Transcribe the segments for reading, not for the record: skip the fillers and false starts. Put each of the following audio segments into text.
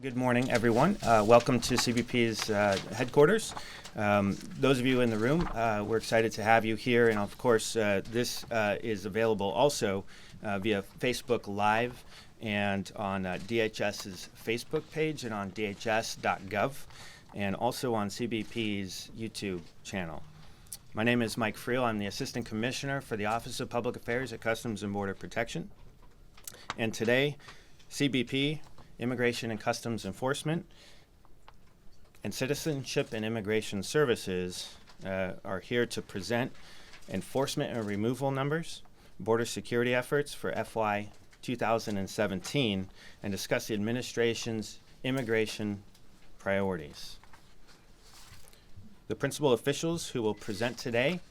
Good morning, everyone. Welcome to CBP's headquarters. Those of you in the room, we're excited to have you here. And of course, this is available also via Facebook Live and on DHS's Facebook page and on dhs.gov and also on CBP's YouTube channel. My name is Mike Friel. I'm the Assistant Commissioner for the Office of Public Affairs at Customs and Border Protection. And today, CBP, Immigration and Customs Enforcement, and Citizenship and Immigration Services are here to present enforcement and removal numbers, border security efforts for FY 2017, and discuss the administration's immigration priorities. The principal officials who will present today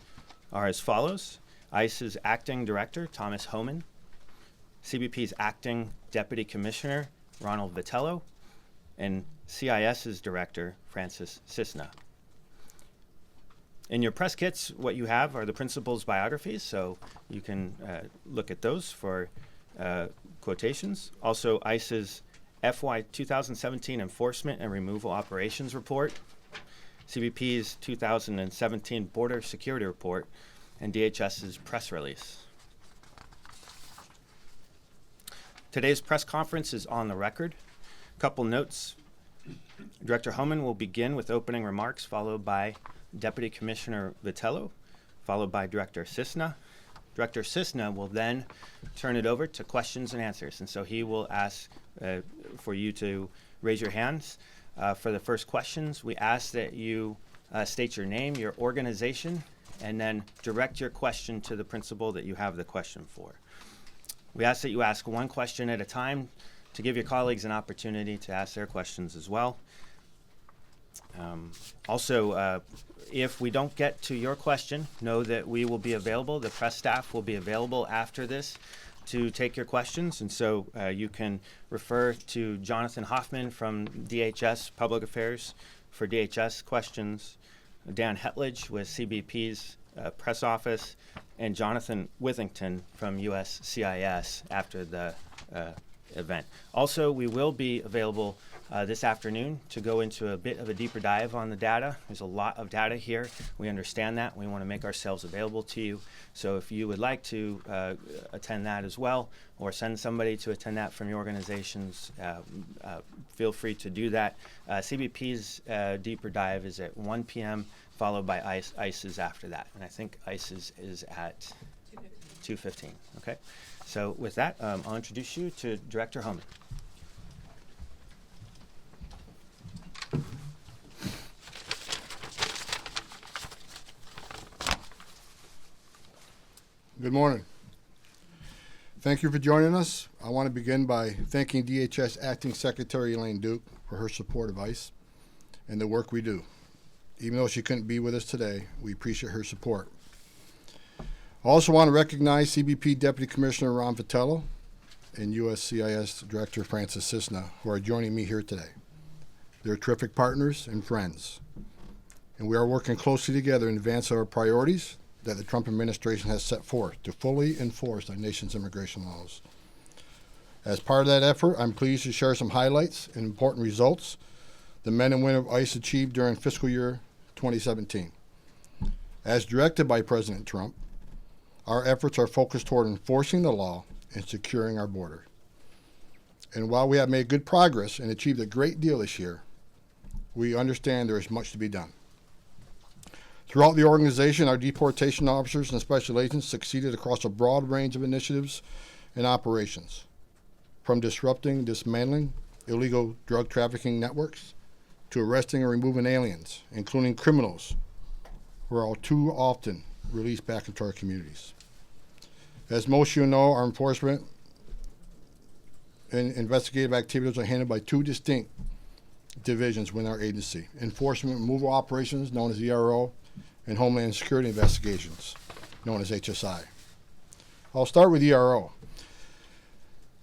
are as follows: ICE's Acting Director, Thomas Homan; CBP's Acting Deputy Commissioner, Ronald Vitello; and CIS's Director, Francis Cisna. In your press kits, what you have are the principals' biographies, so you can look at those for quotations. Also, ICE's FY 2017 Enforcement and Removal Operations Report, CBP's 2017 Border Security Report, and DHS's press release. Today's press conference is on the record. A couple notes. Director Homan will begin with opening remarks, followed by Deputy Commissioner Vitello, followed by Director Cisna. Director Cisna will then turn it over to questions and answers, and so he will ask for you to raise your hands. For the first questions, we ask that you state your name, your organization, and then direct your question to the principal that you have the question for. We ask that you ask one question at a time to give your colleagues an opportunity to ask their questions as well. Also, if we don't get to your question, know that we will be available. The press staff will be available after this to take your questions, and so you can refer to Jonathan Hoffman from DHS Public Affairs for DHS questions, Dan Hetledge with CBP's press office, and Jonathan Withington from USCIS after the event. Also, we will be available this afternoon to go into a bit of a deeper dive on the data. There's a lot of data here. We understand that. We want to make ourselves available to you. So if you would like to attend that as well, or send somebody to attend that from your organizations, feel free to do that. CBP's deeper dive is at 1 p.m., followed by ICE's after that. And I think ICE's is at 2:15. Okay. So with that, I'll introduce you to Director Homan. Good morning. Thank you for joining us. I want to begin by thanking DHS Acting Secretary Elaine Duke for her support of ICE and the work we do. Even though she couldn't be with us today, we appreciate her support. I also want to recognize CBP Deputy Commissioner Ron Vitello and USCIS Director Francis Cisna, who are joining me here today. They're terrific partners and friends, and we are working closely together in advance of our priorities that the Trump administration has set forth to fully enforce our nation's immigration laws. As part of that effort, I'm pleased to share some highlights and important results the men and women of ICE achieved during fiscal year 2017. As directed by President Trump, our efforts are focused toward enforcing the law and securing our border. And while we have made good progress and achieved a great deal this year, we understand there is much to be done. Throughout the organization, our deportation officers and special agents succeeded across a broad range of initiatives and operations, from dismantling illegal drug trafficking networks to arresting and removing aliens, including criminals who are all too often released back into our communities. As most of you know, our enforcement and investigative activities are handled by two distinct divisions within our agency: Enforcement Removal Operations, known as ERO, and Homeland Security Investigations, known as HSI. I'll start with ERO.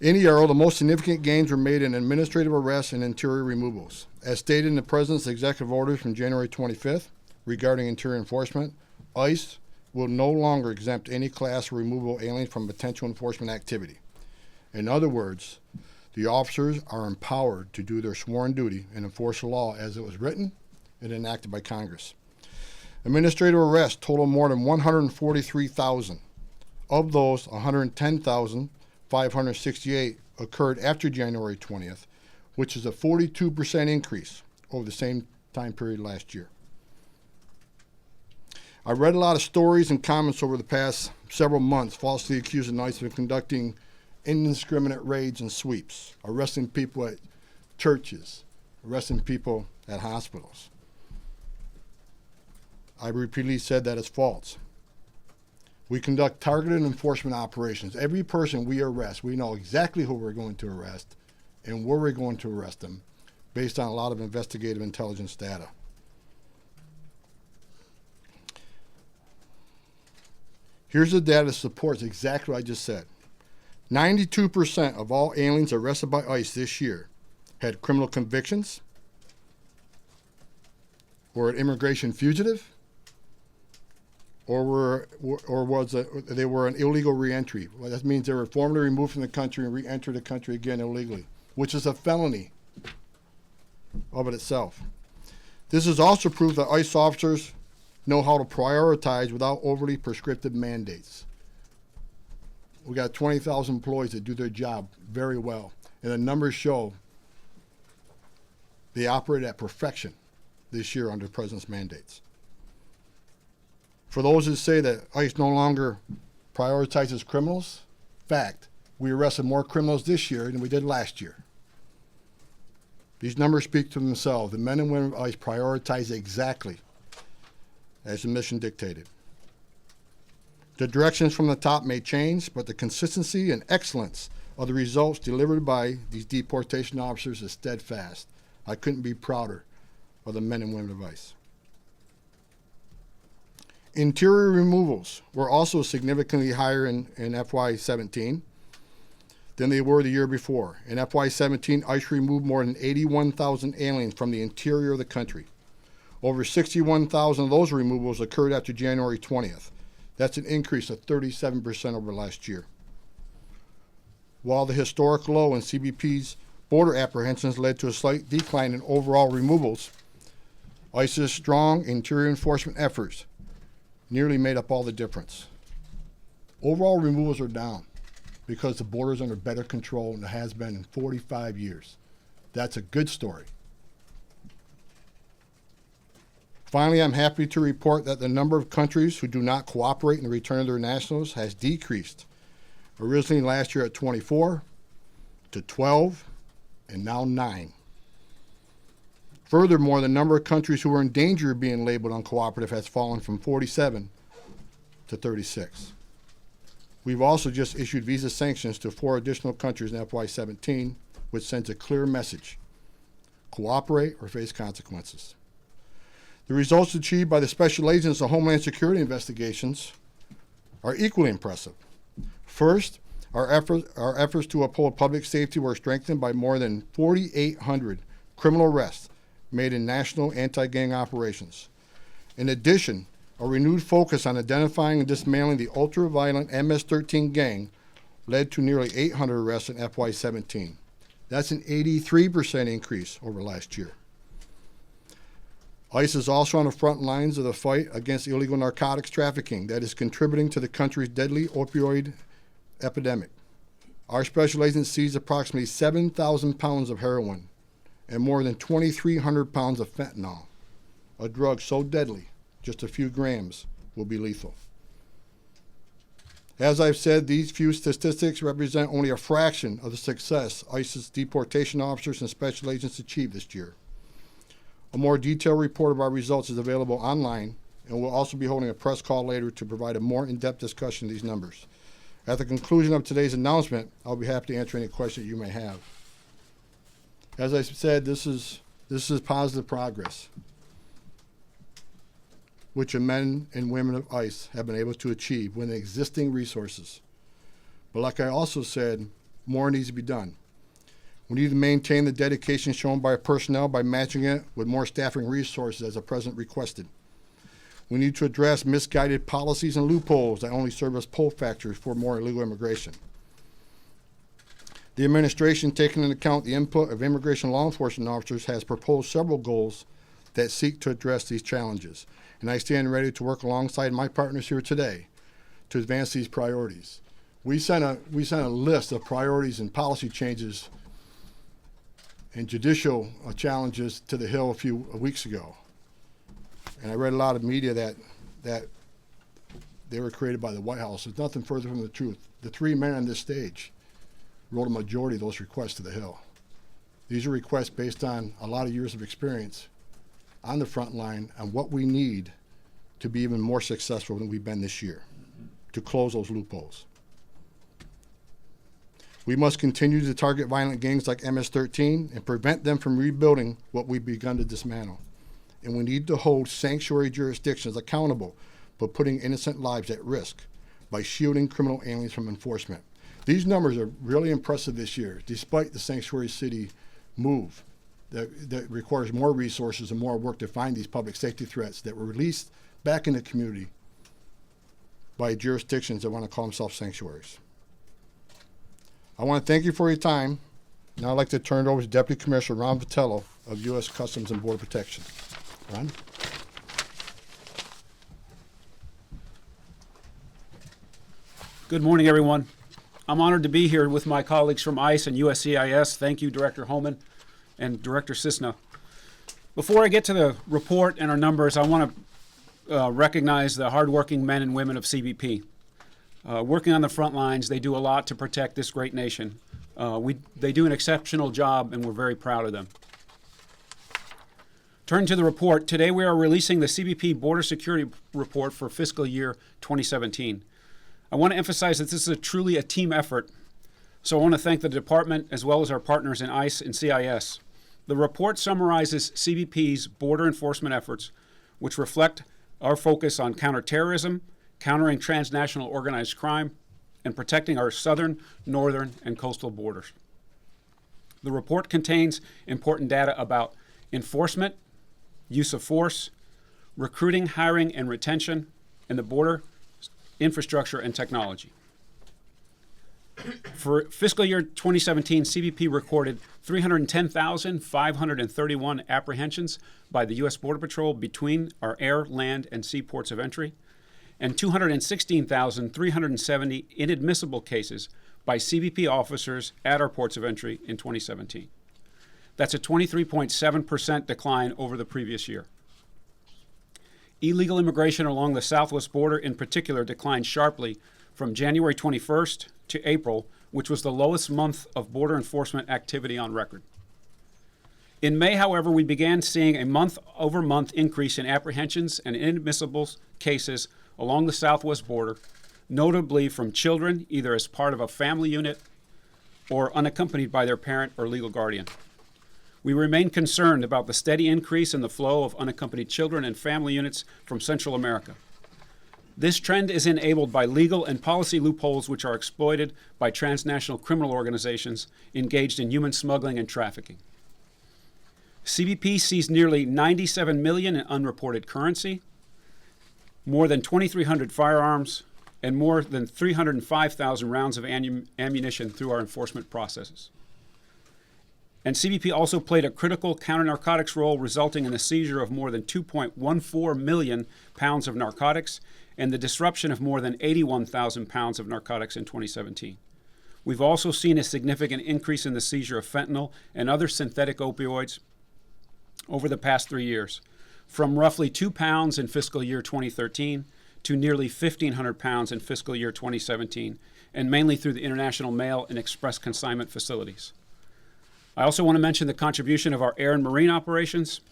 In ERO, the most significant gains were made in administrative arrests and interior removals. As stated in the President's executive orders from January 25th regarding interior enforcement, ICE will no longer exempt any class of removable alien from potential enforcement activity. In other words, The officers are empowered to do their sworn duty and enforce the law as it was written and enacted by Congress. Administrative arrests total more than 143,000. Of those, 110,568 occurred after January 20th, which is a 42% increase over the same time period last year. I read a lot of stories and comments over the past several months falsely accusing ICE of conducting indiscriminate raids and sweeps, arresting people at churches, arresting people at hospitals. I repeatedly said that is false. We conduct targeted enforcement operations. Every person we arrest, we know exactly who we're going to arrest and where we're going to arrest them based on a lot of investigative intelligence data. Here's the data that supports exactly what I just said. 92% of all aliens arrested by ICE this year had criminal convictions, were an immigration fugitive, or they were an illegal reentry. Well, that means they were formerly removed from the country and re-entered the country again illegally, which is a felony of it itself. This is also proof that ICE officers know how to prioritize without overly prescriptive mandates. We got 20,000 employees that do their job very well, and the numbers show they operate at perfection this year under the President's mandates. For those who say that ICE no longer prioritizes criminals, fact, we arrested more criminals this year than we did last year. These numbers speak to themselves. The men and women of ICE prioritize exactly as the mission dictated. The directions from the top may change, but the consistency and excellence of the results delivered by these deportation officers is steadfast. I couldn't be prouder of the men and women of ICE. Interior removals were also significantly higher in FY17 than they were the year before. In FY17, ICE removed more than 81,000 aliens from the interior of the country. Over 61,000 of those removals occurred after January 20th. That's an increase of 37% over last year. While the historic low in CBP's border apprehensions led to a slight decline in overall removals, ICE's strong interior enforcement efforts nearly made up all the difference. Overall removals are down because the border is under better control than it has been in 45 years. That's a good story. Finally, I'm happy to report that the number of countries who do not cooperate in the return of their nationals has decreased. Originally last year at 24 to 12 and now 9. Furthermore, the number of countries who are in danger of being labeled uncooperative has fallen from 47 to 36. We've also just issued visa sanctions to 4 additional countries in FY17, which sends a clear message: cooperate or face consequences. The results achieved by the Special Agents of Homeland Security investigations are equally impressive. First, our efforts to uphold public safety were strengthened by more than 4,800 criminal arrests made in national anti-gang operations. In addition, a renewed focus on identifying and dismantling the ultra-violent MS-13 gang led to nearly 800 arrests in FY17. That's an 83% increase over last year. ICE is also on the front lines of the fight against illegal narcotics trafficking that is contributing to the country's deadly opioid epidemic. Our special agents seized approximately 7,000 pounds of heroin and more than 2,300 pounds of fentanyl, a drug so deadly, just a few grams will be lethal. As I've said, these few statistics represent only a fraction of the success ICE's deportation officers and special agents achieved this year. A more detailed report of our results is available online, and we'll also be holding a press call later to provide a more in-depth discussion of these numbers. At the conclusion of today's announcement, I'll be happy to answer any questions you may have. As I said, this is positive progress, which the men and women of ICE have been able to achieve with existing resources. But like I also said, more needs to be done. We need to maintain the dedication shown by our personnel by matching it with more staffing resources as the President requested. We need to address misguided policies and loopholes that only serve as pull factors for more illegal immigration. The administration, taking into account the input of immigration law enforcement officers, has proposed several goals that seek to address these challenges. And I stand ready to work alongside my partners here today to advance these priorities. We sent a list of priorities and policy changes and judicial challenges to the Hill a few weeks ago. And I read a lot of media that they were created by the White House. There's nothing further from the truth. The three men on this stage wrote a majority of those requests to the Hill. These are requests based on a lot of years of experience on the front line on what we need to be even more successful than we've been this year to close those loopholes. We must continue to target violent gangs like MS-13 and prevent them from rebuilding what we've begun to dismantle. And we need to hold sanctuary jurisdictions accountable for putting innocent lives at risk by shielding criminal aliens from enforcement. These numbers are really impressive this year, despite the sanctuary city move that requires more resources and more work to find these public safety threats that were released back in the community by jurisdictions that want to call themselves sanctuaries. I want to thank you for your time. Now I'd like to turn it over to Deputy Commissioner Ron Patello of U.S. Customs and Border Protection. Ron? Good morning, everyone. I'm honored to be here with my colleagues from ICE and USCIS. Thank you, Director Homan and Director Cisna. Before I get to the report and our numbers, I want to recognize the hardworking men and women of CBP. Working on the front lines, they do a lot to protect this great nation. They do an exceptional job, and we're very proud of them. Turning to the report, today we are releasing the CBP Border Security Report for fiscal year 2017. I want to emphasize that this is truly a team effort, so I want to thank the department as well as our partners in ICE and CIS. The report summarizes CBP's border enforcement efforts, which reflect our focus on counterterrorism, countering transnational organized crime, and protecting our southern, northern, and coastal borders. The report contains important data about enforcement, use of force, recruiting, hiring, and retention, and the border infrastructure and technology. For fiscal year 2017, CBP recorded 310,531 apprehensions by the U.S. Border Patrol between our air, land, and sea ports of entry, and 216,370 inadmissible cases by CBP officers at our ports of entry in 2017. That's a 23.7% decline over the previous year. Illegal immigration along the southwest border in particular declined sharply from January 21st to April, which was the lowest month of border enforcement activity on record. In May, however, we began seeing a month-over-month increase in apprehensions and inadmissible cases along the southwest border, notably from children either as part of a family unit or unaccompanied by their parent or legal guardian. We remain concerned about the steady increase in the flow of unaccompanied children and family units from Central America. This trend is enabled by legal and policy loopholes which are exploited by transnational criminal organizations engaged in human smuggling and trafficking. CBP seized nearly $97 million in unreported currency, more than 2,300 firearms, and more than 305,000 rounds of ammunition through our enforcement processes. And CBP also played a critical counter-narcotics role, resulting in the seizure of more than 2.14 million pounds of narcotics and the disruption of more than 81,000 pounds of narcotics in 2017. We've also seen a significant increase in the seizure of fentanyl and other synthetic opioids over the past 3 years, from roughly 2 pounds in fiscal year 2013 to nearly 1,500 pounds in fiscal year 2017, and mainly through the international mail and express consignment facilities. I also want to mention the contribution of our air and marine operations.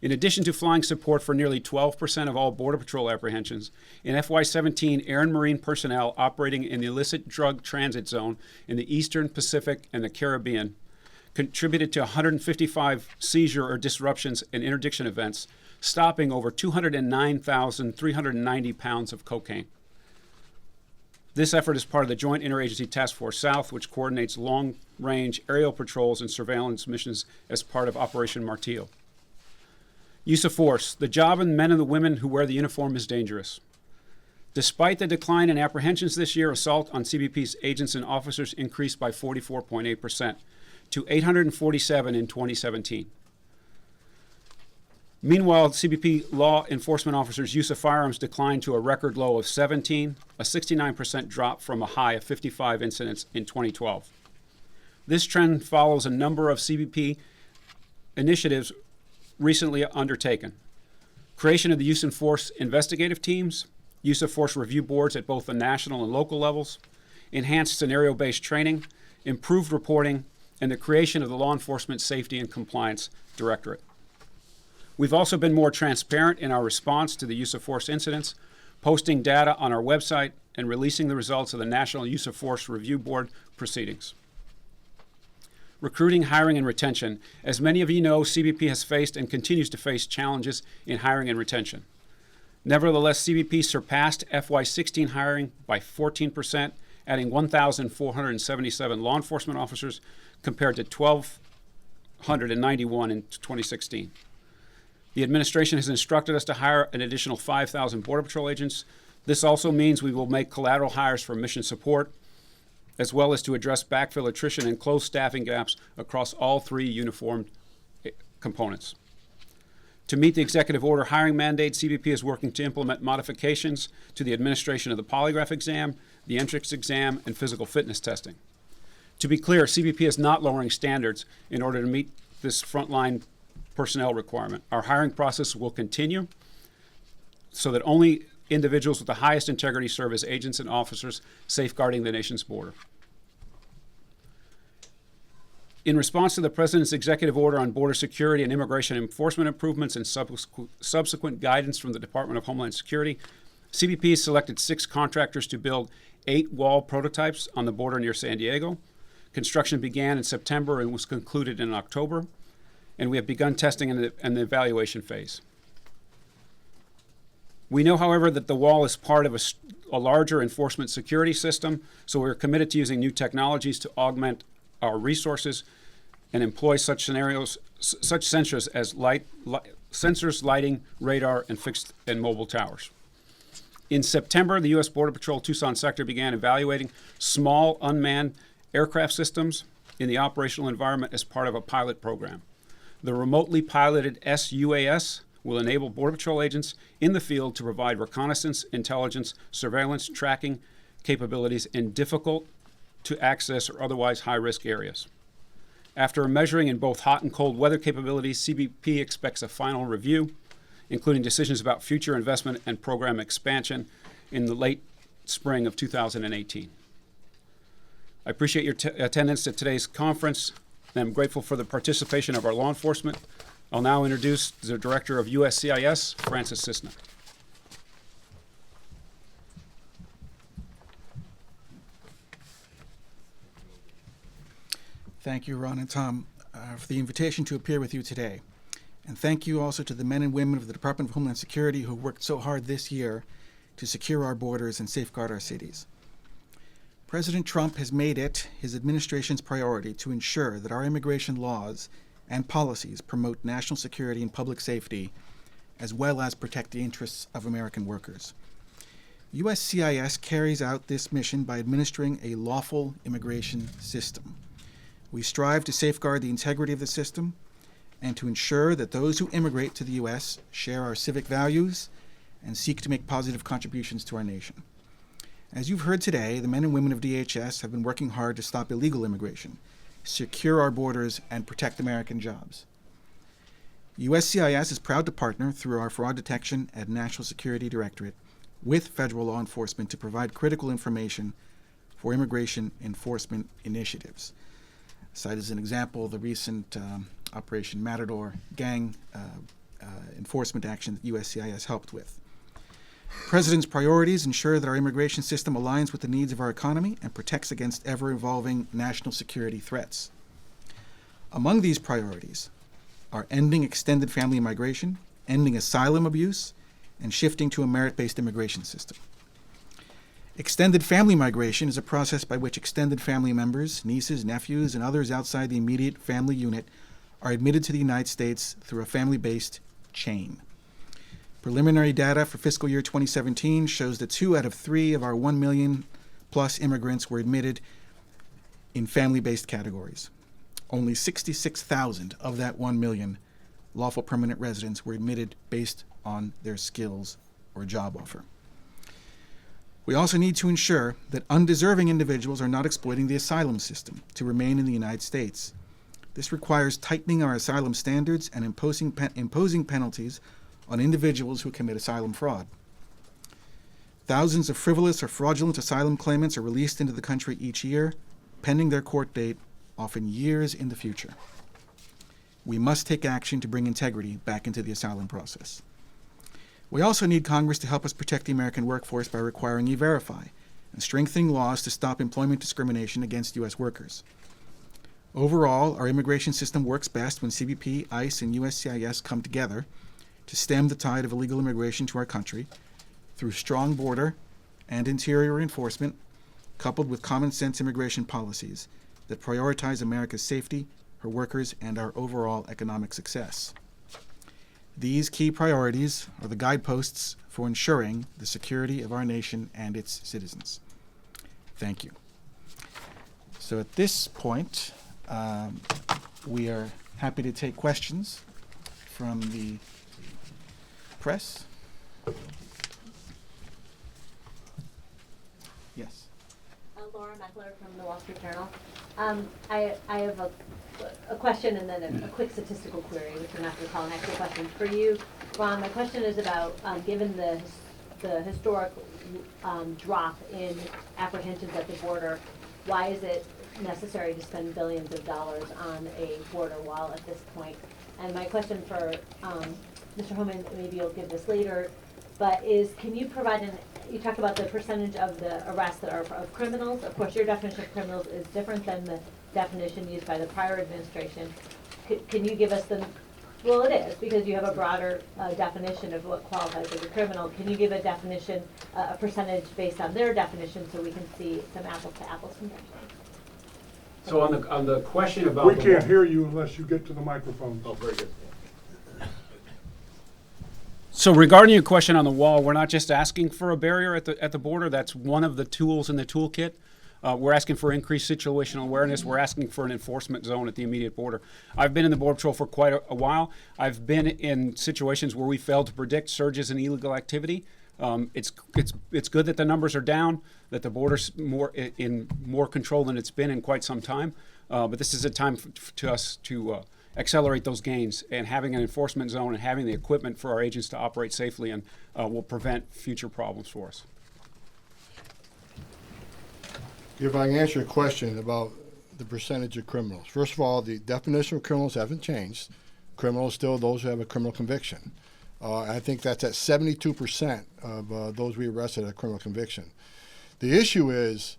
In addition to flying support for nearly 12% of all Border Patrol apprehensions, in FY17, air and marine personnel operating in the illicit drug transit zone in the Eastern Pacific and the Caribbean contributed to 155 seizure or disruptions and interdiction events, stopping over 209,390 pounds of cocaine. This effort is part of the Joint Interagency Task Force South, which coordinates long-range aerial patrols and surveillance missions as part of Operation Martillo. Use of force. The job of the men and the women who wear the uniform is dangerous. Despite the decline in apprehensions this year, assault on CBP's agents and officers increased by 44.8% to 847 in 2017. Meanwhile, CBP law enforcement officers' use of firearms declined to a record low of 17, a 69% drop from a high of 55 incidents in 2012. This trend follows a number of CBP initiatives recently undertaken. Creation of the use of force investigative teams, use of force review boards at both the national and local levels, enhanced scenario-based training, improved reporting, and the creation of the Law Enforcement Safety and Compliance Directorate. We've also been more transparent in our response to the use of force incidents, posting data on our website and releasing the results of the National Use of Force Review Board proceedings. Recruiting, hiring, and retention. As many of you know, CBP has faced and continues to face challenges in hiring and retention. Nevertheless, CBP surpassed FY16 hiring by 14%, adding 1,477 law enforcement officers compared to 1,291 in 2016. The administration has instructed us to hire an additional 5,000 Border Patrol agents. This also means we will make collateral hires for mission support, as well as to address backfill attrition and close staffing gaps across all three uniformed components. To meet the executive order hiring mandate, CBP is working to implement modifications to the administration of the polygraph exam, the entrance exam, and physical fitness testing. To be clear, CBP is not lowering standards in order to meet this frontline personnel requirement. Our hiring process will continue so that only individuals with the highest integrity serve as agents and officers safeguarding the nation's border. In response to the President's executive order on border security and immigration enforcement improvements and subsequent guidance from the Department of Homeland Security, CBP selected 6 contractors to build 8 wall prototypes on the border near San Diego. Construction began in September and was concluded in October, and we have begun testing in the evaluation phase. We know, however, that the wall is part of a larger enforcement security system, so we're committed to using new technologies to augment our resources and employ such sensors as sensors, lighting, radar, and fixed and mobile towers. In September, the U.S. Border Patrol Tucson sector began evaluating small unmanned aircraft systems in the operational environment as part of a pilot program. The remotely piloted SUAS will enable Border Patrol agents in the field to provide reconnaissance, intelligence, surveillance, tracking capabilities in difficult to access or otherwise high-risk areas. After measuring in both hot and cold weather capabilities, CBP expects a final review, including decisions about future investment and program expansion in the late spring of 2018. I appreciate your attendance at today's conference, and I'm grateful for the participation of our law enforcement. I'll now introduce the Director of USCIS, Francis Cisna. Thank you, Ron and Tom, for the invitation to appear with you today. And thank you also to the men and women of the Department of Homeland Security who worked so hard this year to secure our borders and safeguard our cities. President Trump has made it his administration's priority to ensure that our immigration laws and policies promote national security and public safety, as well as protect the interests of American workers. USCIS carries out this mission by administering a lawful immigration system. We strive to safeguard the integrity of the system and to ensure that those who immigrate to the U.S. share our civic values and seek to make positive contributions to our nation. As you've heard today, the men and women of DHS have been working hard to stop illegal immigration, secure our borders, and protect American jobs. USCIS is proud to partner through our Fraud Detection and National Security Directorate with federal law enforcement to provide critical information for immigration enforcement initiatives. Cite as an example the recent Operation Matador gang enforcement action that USCIS helped with. President's priorities ensure that our immigration system aligns with the needs of our economy and protects against ever-evolving national security threats. Among these priorities are ending extended family migration, ending asylum abuse, and shifting to a merit-based immigration system. Extended family migration is a process by which extended family members, nieces, nephews, and others outside the immediate family unit are admitted to the United States through a family-based chain. Preliminary data for fiscal year 2017 shows that 2 out of 3 of our 1 million plus immigrants were admitted in family-based categories. Only 66,000 of that 1 million lawful permanent residents were admitted based on their skills or job offer. We also need to ensure that undeserving individuals are not exploiting the asylum system to remain in the United States. This requires tightening our asylum standards and imposing penalties on individuals who commit asylum fraud. Thousands of frivolous or fraudulent asylum claimants are released into the country each year, pending their court date, often years in the future. We must take action to bring integrity back into the asylum process. We also need Congress to help us protect the American workforce by requiring E-Verify and strengthening laws to stop employment discrimination against U.S. workers. Overall, our immigration system works best when CBP, ICE, and USCIS come together to stem the tide of illegal immigration to our country through strong border and interior enforcement, coupled with common sense immigration policies that prioritize America's safety, her workers, and our overall economic success. These key priorities are the guideposts for ensuring the security of our nation and its citizens. Thank you. So at this point, we are happy to take questions from the press. Yes. Laura Meckler from the Wall Street Journal. I have a question and then a quick statistical query, which I'm not going to call an actual question. For you, Ron, my question is about, given the historic drop in apprehensions at the border, why is it necessary to spend billions of dollars on a border wall at this point? And my question for Mr. Homan, maybe you'll give this later, but can you provide you talked about the percentage of the arrests that are of criminals. Of course, your definition of criminals is different than the definition used by the prior administration. Can you give us well, it is, because you have a broader definition of what qualifies as a criminal. Can you give a definition, a percentage based on their definition, so we can see some apples to apples comparisons? So on the question about We can't hear you unless you get to the microphone. Oh, very good. So regarding your question on the wall, we're not just asking for a barrier at the border. That's one of the tools in the toolkit. We're asking for increased situational awareness. We're asking for an enforcement zone at the immediate border. I've been in the Border Patrol for quite a while. I've been in situations where we failed to predict surges in illegal activity. It's good that the numbers are down, that the border's in more control than it's been in quite some time. But this is a time to us to accelerate those gains, and having an enforcement zone and having the equipment for our agents to operate safely and will prevent future problems for us. If I can answer your question about the percentage of criminals. First of all, the definition of criminals haven't changed. Criminals still those who have a criminal conviction. I think that's at 72% of those we arrested had a criminal conviction. The issue is,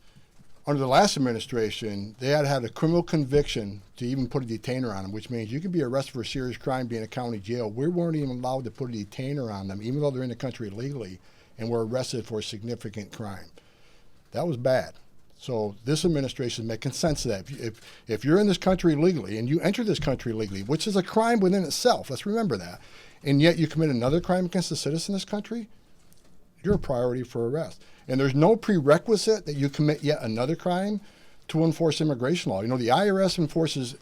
under the last administration, they had to have a criminal conviction to even put a detainer on them, which means you can be arrested for a serious crime, be in a county jail. We weren't even allowed to put a detainer on them, even though they're in the country illegally, and were arrested for a significant crime. That was bad. So this administration is making sense of that. If you're in this country illegally, and you enter this country illegally, which is a crime within itself, let's remember that, and yet you commit another crime against a citizen of this country, you're a priority for arrest. And there's no prerequisite that you commit yet another crime to enforce immigration law. You know, the IRS enforces,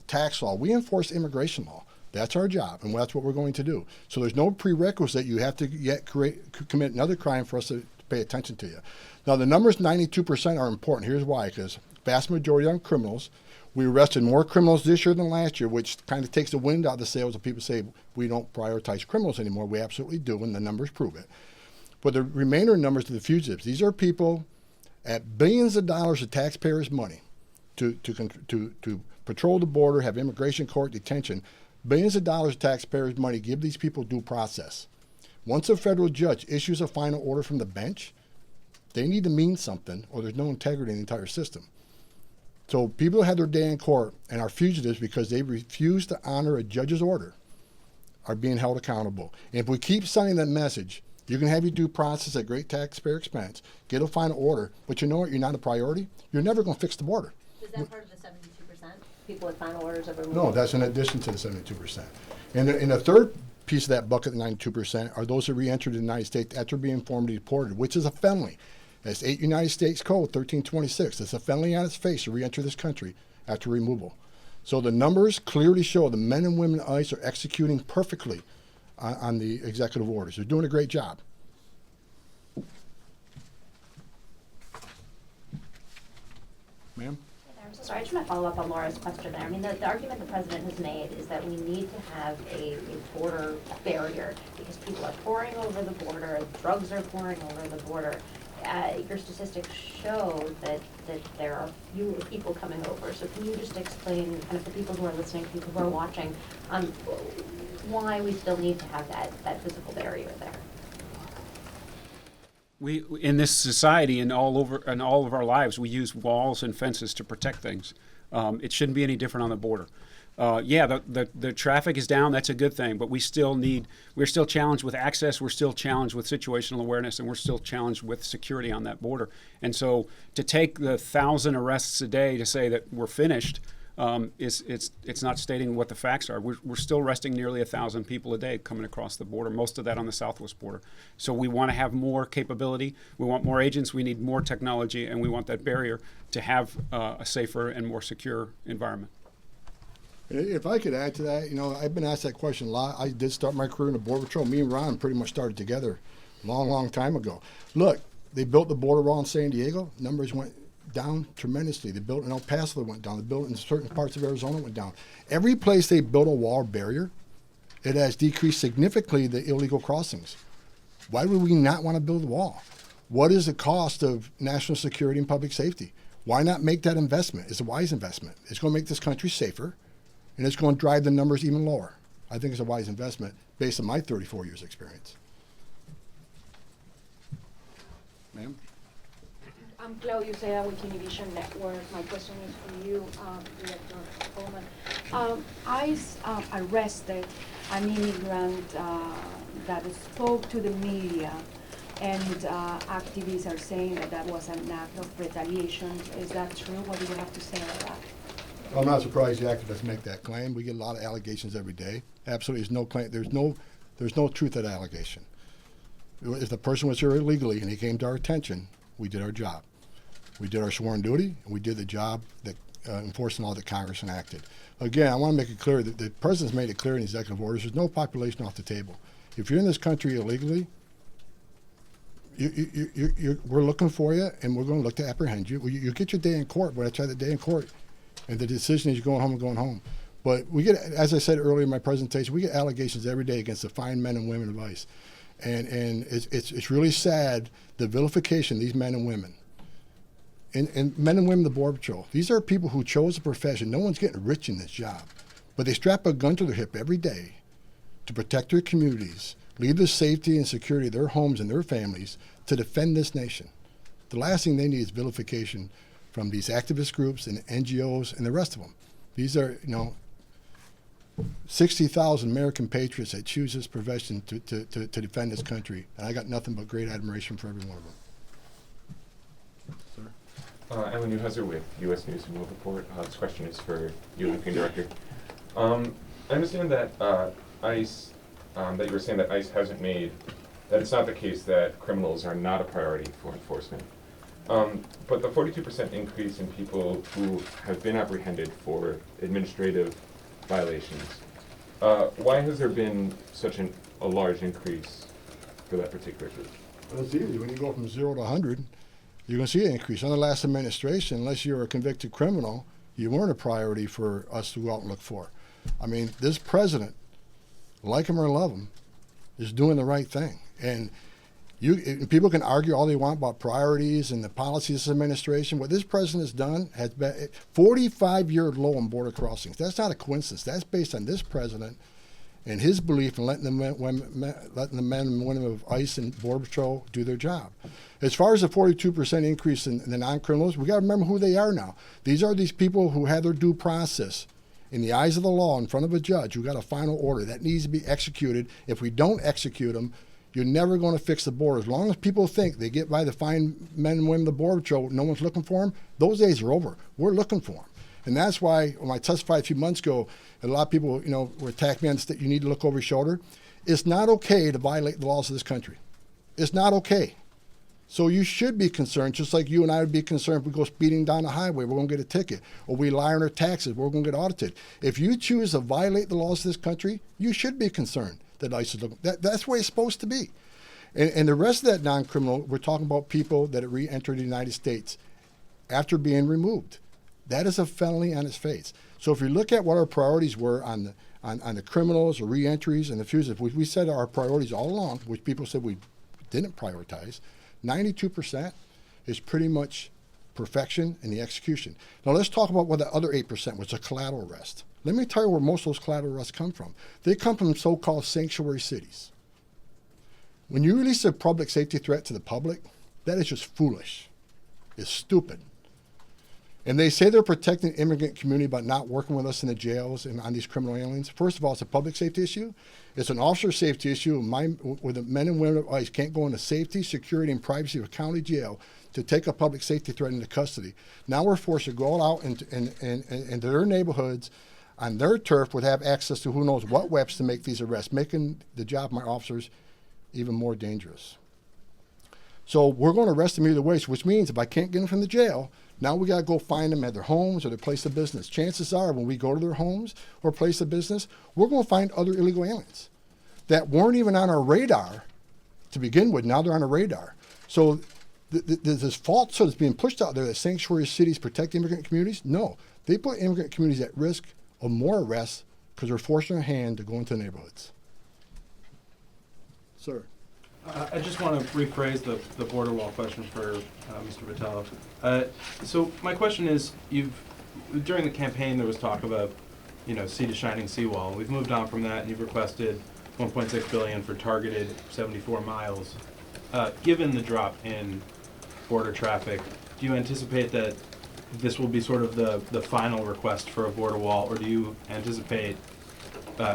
tax law. We enforce immigration law. That's our job, and that's what we're going to do. So there's no prerequisite you have to yet commit another crime for us to pay attention to you. Now, the numbers 92% are important. Here's why, because vast majority of them criminals. We arrested more criminals this year than last year, which kind of takes the wind out of the sails of people say we don't prioritize criminals anymore. We absolutely do, and the numbers prove it. But the remainder numbers of the fugitives, these are people at billions of dollars of taxpayers' money to patrol the border, have immigration court detention. Billions of dollars of taxpayers' money, give these people due process. Once a federal judge issues a final order from the bench, they need to mean something, or there's no integrity in the entire system. So people who had their day in court and are fugitives because they refuse to honor a judge's order are being held accountable. And if we keep sending that message, you can have your due process at great taxpayer expense, get a final order, but you know what? You're not a priority. You're never going to fix the border. Is that part of the 72%? People with final orders of removal? No, that's in addition to the 72%. And the third piece of that bucket, 92%, are those who re-entered the United States after being informed deported, which is a felony. That's 8 United States Code 1326. It's a felony on its face to re-enter this country after removal. So the numbers clearly show the men and women at ICE are executing perfectly on the executive orders. They're doing a great job. Ma'am? I'm so sorry, I just want to follow up on Laura's question there. I mean, the argument the president has made is that we need to have a border barrier because people are pouring over the border, drugs are pouring over the border. Your statistics show that there are fewer people coming over. So can you just explain, kind of for people who are listening, people who are watching, why we still need to have that physical barrier there? We in this society and all of our lives, we use walls and fences to protect things. It shouldn't be any different on the border. The traffic is down. That's a good thing, but we're still challenged with access. We're still challenged with situational awareness, and we're still challenged with security on that border. And so, to take the 1,000 arrests a day to say that we're finished, it's not stating what the facts are. We're still arresting nearly 1,000 people a day coming across the border. Most of that on the southwest border. So we want to have more capability. We want more agents. We need more technology, and we want that barrier to have a safer and more secure environment. If I could add to that, I've been asked that question a lot. I did start my career in the Border Patrol. Me and Ron pretty much started together a long time ago. Look, they built the border wall in San Diego. Numbers went down tremendously. They built in El Paso, went down. They built in certain parts of Arizona, went down. Every place they built a wall or barrier, it has decreased significantly the illegal crossings. Why would we not want to build a wall? What is the cost of national security and public safety? Why not make that investment? It's a wise investment. It's going to make this country safer, and it's going to drive the numbers even lower. I think it's a wise investment based on my 34 years experience. Ma'am? I'm Claudio Seda with Univision Network. My question is for you, Director Coleman. ICE arrested an immigrant that spoke to the media, and activists are saying that was an act of retaliation. Is that true? What do you have to say about that? I'm not surprised the activists make that claim. We get a lot of allegations every day. Absolutely, there's no claim. There's no truth to that allegation. If the person was here illegally and he came to our attention, we did our job. We did our sworn duty, and we did the job that enforcing all that Congress enacted. Again, I want to make it clear that the president's made it clear in executive orders. There's no population off the table. If you're in this country illegally, we're looking for you, and we're going to look to apprehend you. You get your day in court, but I try the day in court. And the decision is you're going home and going home. But we get, as I said earlier in my presentation, we get allegations every day against the fine men and women of ICE. And it's really sad, the vilification of these men and women. And men and women of the Border Patrol. These are people who chose a profession. No one's getting rich in this job. But they strap a gun to their hip every day to protect their communities, leave the safety and security of their homes and their families to defend this nation. The last thing they need is vilification from these activist groups and NGOs and the rest of them. These are, 60,000 American patriots that choose this profession to defend this country. And I got nothing but great admiration for every one of them. Sir? Alan Newhouser with U.S. News and World Report. This question is for you, Acting Director. I understand that ICE, that you were saying that ICE hasn't made, that it's not the case that criminals are not a priority for enforcement. But the 42% increase in people who have been apprehended for administrative violations, why has there been such a large increase for that particular group? Well, it's easy. When you go from 0 to 100, you're going to see an increase. Under the last administration, unless you're a convicted criminal, you weren't a priority for us to go out and look for. I mean, this president, like him or love him, is doing the right thing. And people can argue all they want about priorities and the policies of this administration. What this president has done has been 45-year low on border crossings. That's not a coincidence. That's based on this president and his belief in letting the men and women of ICE and Border Patrol do their job. As far as the 42% increase in the non-criminals, we got to remember who they are now. These are these people who had their due process in the eyes of the law in front of a judge who got a final order that needs to be executed. If we don't execute them, you're never going to fix the border. As long as people think they get by the fine men and women of the Border Patrol, no one's looking for them, those days are over. We're looking for them. And that's why when I testified a few months ago, a lot of people, were attacking me on that you need to look over your shoulder. It's not okay to violate the laws of this country. It's not okay. So you should be concerned, just like you and I would be concerned if we go speeding down the highway, we're going to get a ticket. Or we lie on our taxes, we're going to get audited. If you choose to violate the laws of this country, you should be concerned that ICE is looking. That's the way it's supposed to be. And the rest of that non-criminal, we're talking about people that re-entered the United States after being removed. That is a felony on its face. So if you look at what our priorities were on the criminals or re-entries and the fugitives, we said our priorities all along, which people said we didn't prioritize, 92% is pretty much perfection in the execution. Now let's talk about what the other 8% was, a collateral arrest. Let me tell you where most of those collateral arrests come from. They come from so-called sanctuary cities. When you release a public safety threat to the public, that is just foolish. It's stupid. And they say they're protecting the immigrant community by not working with us in the jails and on these criminal aliens. First of all, it's a public safety issue. It's an officer safety issue where the men and women of ICE can't go into safety, security, and privacy of a county jail to take a public safety threat into custody. Now we're forced to go out into their neighborhoods on their turf would have access to who knows what weapons to make these arrests, making the job of my officers even more dangerous. So we're going to arrest them either way, which means if I can't get them from the jail, now we got to go find them at their homes or their place of business. Chances are when we go to their homes or place of business, we're going to find other illegal aliens that weren't even on our radar to begin with. Now they're on our radar. So this falsehood is being pushed out there that sanctuary cities protect immigrant communities. No, they put immigrant communities at risk of more arrests because they're forcing their hand to go into neighborhoods. Sir. I just want to rephrase the border wall question for Mr. Patello. So my question is, during the campaign there was talk about, sea to shining seawall. We've moved on from that, and you've requested $1.6 billion for targeted 74 miles. Given the drop in border traffic, do you anticipate that this will be sort of the final request for a border wall, or do you anticipate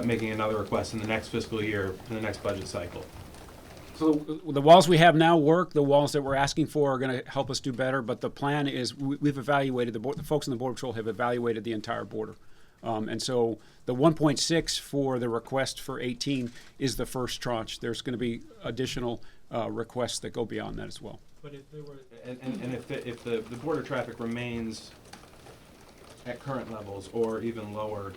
making another request in the next fiscal year, in the next budget cycle? So the walls we have now work. The walls that we're asking for are going to help us do better. But the plan is we've evaluated, the folks in the Border Patrol have evaluated the entire border. And so the 1.6 for the request for 18 is the first tranche. There's going to be additional requests that go beyond that as well. But if there were, if the border traffic remains at current levels or even lower,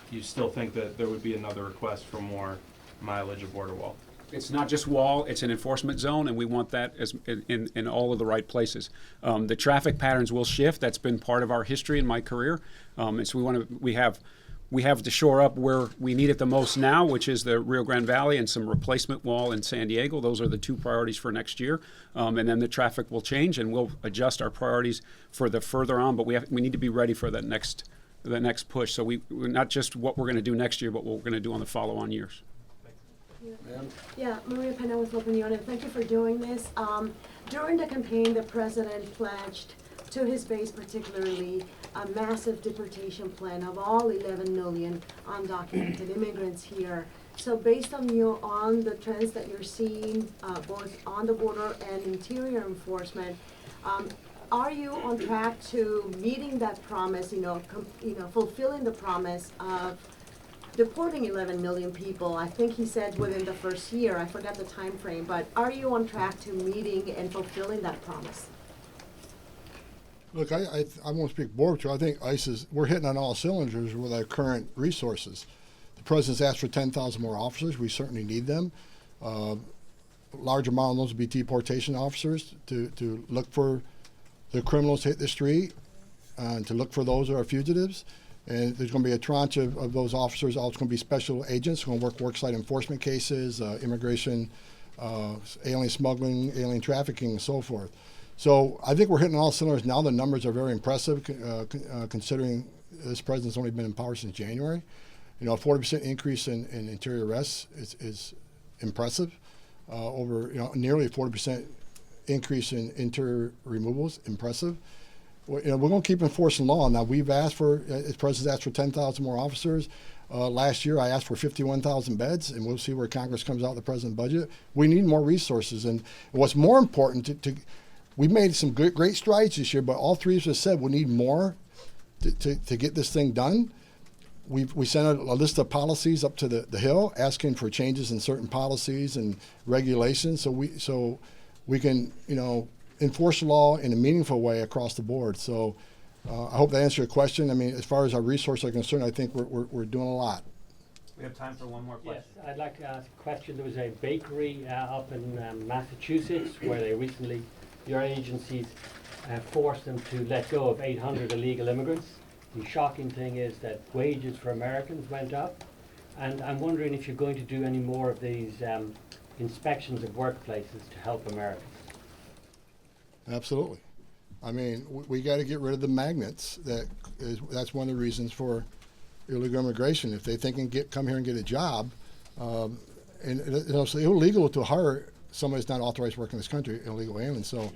you still think that there would be another request for more mileage of border wall? It's not just wall, it's an enforcement zone, and we want that as in all of the right places. The traffic patterns will shift. That's been part of our history in my career. And so we have to shore up where we need it the most now, which is the Rio Grande Valley and some replacement wall in San Diego. Those are the two priorities for next year. And then the traffic will change, and we'll adjust our priorities for the further on, but we need to be ready for the next push. So we're not just what we're going to do next year, but what we're going to do on the follow-on years. Yeah, Maria Pena with Open Unit. Thank you for doing this. During the campaign, the president pledged to his base particularly a massive deportation plan of all 11 million undocumented immigrants here. So based on the trends that you're seeing both on the border and interior enforcement, are you on track to meeting that promise, fulfilling the promise of deporting 11 million people? I think he said within the first year. I forgot the time frame, but are you on track to meeting and fulfilling that promise? Look, I won't speak Border Patrol. I think ICE we're hitting on all cylinders with our current resources. The president's asked for 10,000 more officers. We certainly need them. A large amount of those will be deportation officers to look for the criminals hit the street and to look for those who are fugitives. And there's going to be a tranche of those officers. Also going to be special agents who are going to work worksite enforcement cases, immigration, alien smuggling, alien trafficking, and so forth. So I think we're hitting all cylinders now. The numbers are very impressive considering this president's only been in power since January. A 40% increase in interior arrests is impressive. Over nearly a 40% increase in interior removals, impressive. We're going to keep enforcing law. Now, we've asked for, the president's asked for 10,000 more officers. Last year, I asked for 51,000 beds, and we'll see where Congress comes out with the president's budget. We need more resources. And what's more important, we've made some great strides this year, but all three of us said we need more to get this thing done. We sent out a list of policies up to the Hill asking for changes in certain policies and regulations so we can, enforce the law in a meaningful way across the board. So I hope that answers your question. I mean, as far as our resources are concerned, I think we're doing a lot. We have time for one more question. Yes, I'd like to ask a question. There was a bakery up in Massachusetts where they recently, your agencies forced them to let go of 800 illegal immigrants. The shocking thing is that wages for Americans went up, and I'm wondering if you're going to do any more of these inspections of workplaces to help Americans. Absolutely. I mean, we got to get rid of the magnets. That's one of the reasons for illegal immigration. If they think come here and get a job, and it's illegal to hire somebody that's not authorized to work in this country, illegal alien. So,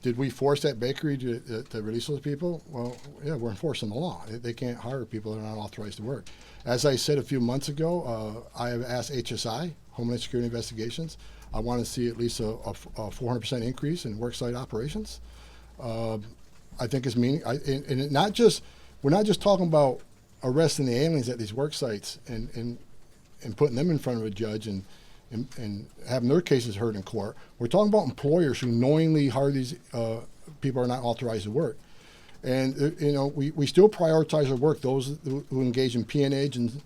did we force that bakery to release those people? Well, yeah, we're enforcing the law. They can't hire people that are not authorized to work. As I said a few months ago, I have asked HSI, Homeland Security Investigations. I want to see at least a 400% increase in worksite operations. I think it's and we're not just talking about arresting the aliens at these work sites and putting them in front of a judge and having their cases heard in court. We're talking about employers who knowingly hire these people who are not authorized to work. And we still prioritize our work. Those who engage in peonage and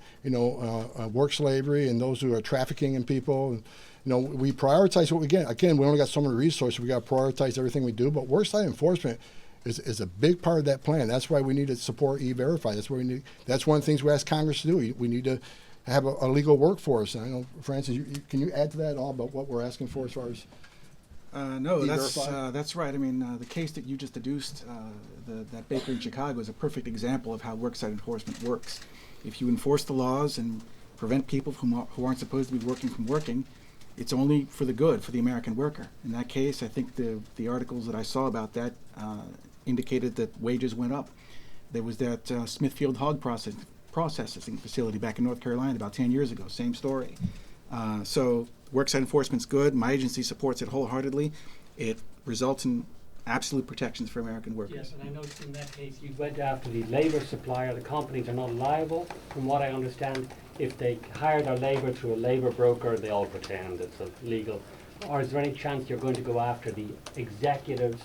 work slavery, and those who are trafficking in people. And, we prioritize what we get. Again, we only got so many resources. We got to prioritize everything we do. But worksite enforcement is a big part of that plan. That's why we need to support E-Verify. That's one of the things we ask Congress to do. We need to have a legal workforce. And I know, Francis, can you add to that at all about what we're asking for as far as No, that's right. I mean, the case that you just deduced, that baker in Chicago, is a perfect example of how worksite enforcement works. If you enforce the laws and prevent people who aren't supposed to be working from working, it's only for the good, for the American worker. In that case, I think the articles that I saw about that indicated that wages went up. There was that Smithfield hog processing facility back in North Carolina about 10 years ago, same story. So worksite enforcement's good. My agency supports it wholeheartedly. It results in absolute protections for American workers. Yes, and I noticed in that case you went after the labor supplier. The companies are not liable, from what I understand. If they hire their labor through a labor broker, they all pretend it's illegal. Or is there any chance you're going to go after the executives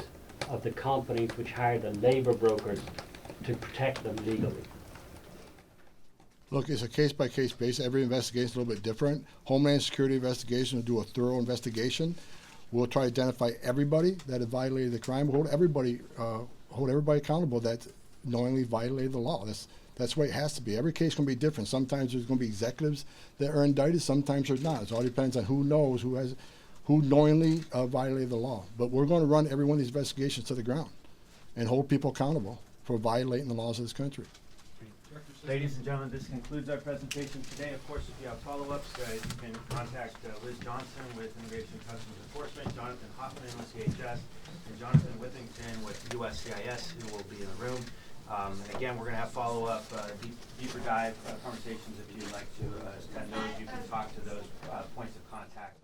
of the companies which hire the labor brokers to protect them legally? Look, it's a case-by-case basis. Every investigation is a little bit different. Homeland Security investigation will do a thorough investigation. We'll try to identify everybody that had violated the crime. Hold everybody accountable that knowingly violated the law. That's the way it has to be. Every case is going to be different. Sometimes there's going to be executives that are indicted. Sometimes there's not. It all depends on who knows who knowingly violated the law. But we're going to run every one of these investigations to the ground and hold people accountable for violating the laws of this country. Ladies and gentlemen, this concludes our presentation today. Of course, if you have follow-ups, you can contact Liz Johnson with Immigration and Customs Enforcement, Jonathan Hoffman with DHS, and Jonathan Withington with USCIS, who will be in the room. And again, we're going to have follow-up, deeper dive conversations. If you'd like to attend those, you can talk to those points of contact.